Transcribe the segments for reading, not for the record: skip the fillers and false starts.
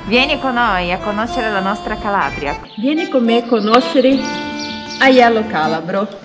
Vieni con noi a conoscere la nostra Calabria. Vieni con me a conoscere Aiello Calabro.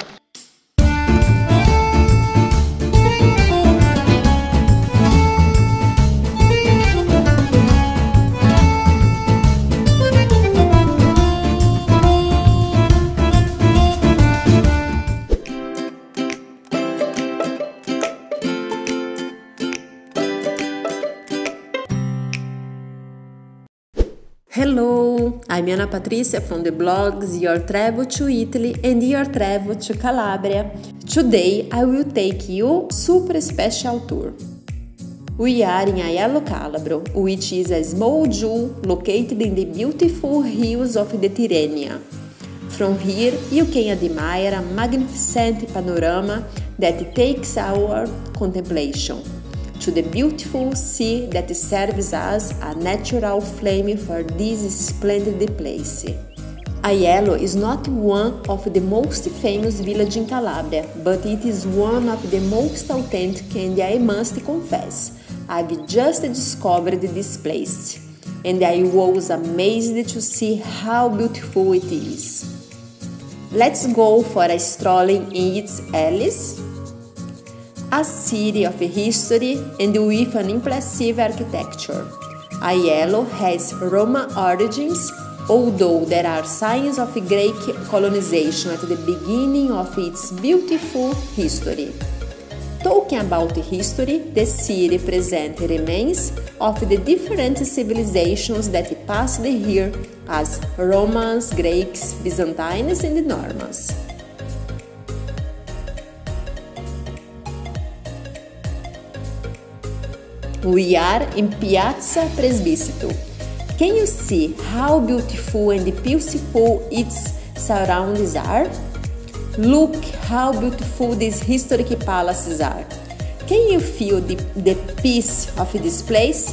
Hello, I'm Ana Patricia from the blogs Your Travel to Italy and Your Travel to Calabria. Today I will take you super special tour. We are in Aiello Calabro, which is a small jewel located in the beautiful hills of the Tyrrhenia. From here you can admire a magnificent panorama that takes our contemplation to the beautiful sea that serves as a natural flame for this splendid place. Aiello is not one of the most famous villages in Calabria, but it is one of the most authentic, and I must confess, I've just discovered this place, and I was amazed to see how beautiful it is. Let's go for a strolling in its alleys. A city of history and with an impressive architecture. Aiello has Roman origins, although there are signs of Greek colonization at the beginning of its beautiful history. Talking about history, the city presents remains of the different civilizations that passed here as Romans, Greeks, Byzantines, and Normans. We are in Piazza Presbiterio. Can you see how beautiful and peaceful its surroundings are? Look how beautiful these historic palaces are. Can you feel the peace of this place?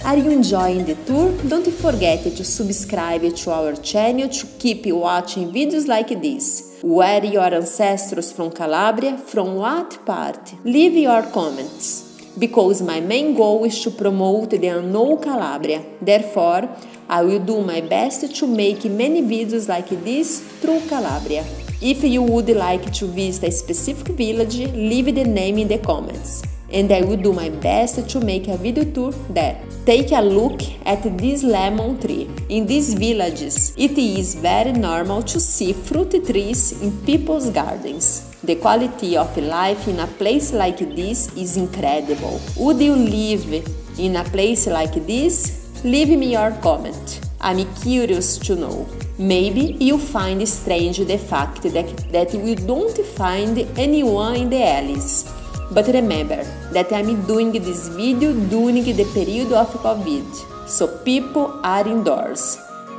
Are you enjoying the tour? Don't forget to subscribe to our channel to keep watching videos like this. Where are your ancestors from Calabria? From what part? Leave your comments, because my main goal is to promote the unknown Calabria. Therefore, I will do my best to make many videos like this through Calabria. If you would like to visit a specific village, leave the name in the comments, and I will do my best to make a video tour there. Take a look at this lemon tree. In these villages, it is very normal to see fruit trees in people's gardens. The quality of life in a place like this is incredible. Would you live in a place like this? Leave me your comment. I'm curious to know. Maybe you find strange the fact that you don't find anyone in the alleys. But remember that I'm doing this video during the period of COVID, so people are indoors.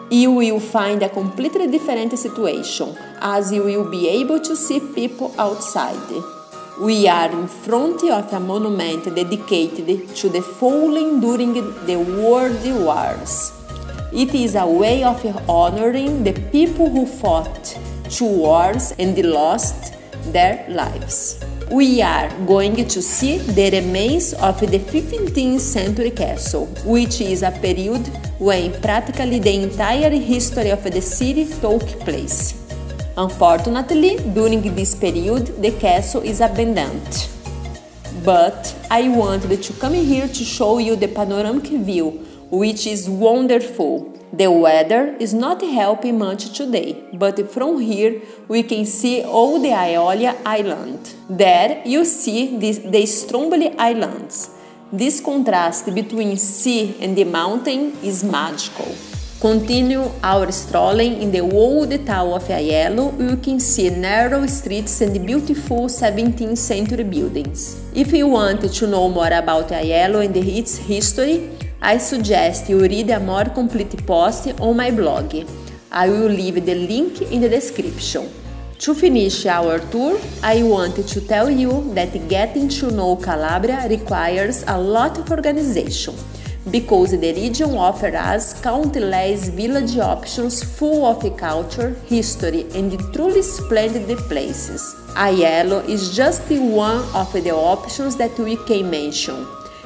You will find a completely different situation, as you will be able to see people outside. We are in front of a monument dedicated to the fallen during the World Wars. It is a way of honoring the people who fought 2 wars and lost their lives. We are going to see the remains of the 15th century castle, which is a period when practically the entire history of the city took place. Unfortunately, during this period, the castle is abandoned. But I wanted to come here to show you the panoramic view, which is wonderful. The weather is not helping much today, but from here we can see all the Aiolia Island. There you see the Stromboli Islands. This contrast between sea and the mountain is magical. Continue our strolling in the old town of Aiello. You can see narrow streets and beautiful 17th century buildings. If you want to know more about Aiello and its history, I suggest you read a more complete post on my blog. I will leave the link in the description. To finish our tour, I want to tell you that getting to know Calabria requires a lot of organization, because the region offers us countless village options full of culture, history, and truly splendid places. Aiello is just one of the options that we can mention.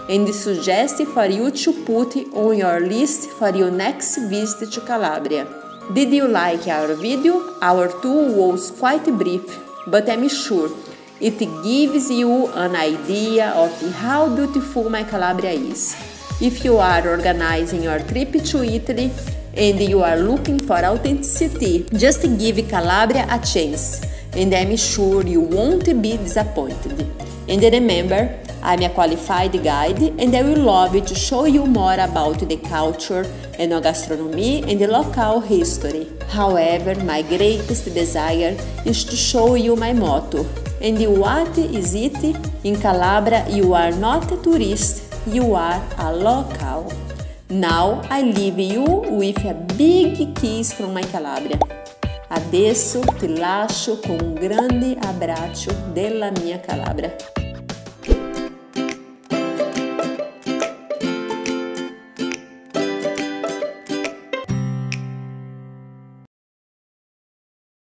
and suggest for you to put on your list for your next visit to Calabria. Did you like our video? Our tour was quite brief, but I'm sure it gives you an idea of how beautiful my Calabria is. If you are organizing your trip to Italy and you are looking for authenticity, just give Calabria a chance, and I'm sure you won't be disappointed. And remember, I'm a qualified guide and I will love to show you more about the culture and gastronomy and the local history. However, my greatest desire is to show you my motto. And what is it? In Calabria, you are not a tourist, you are a local. Now I leave you with a big kiss from my Calabria. Adesso ti lascio con un grande abbraccio della mia Calabria.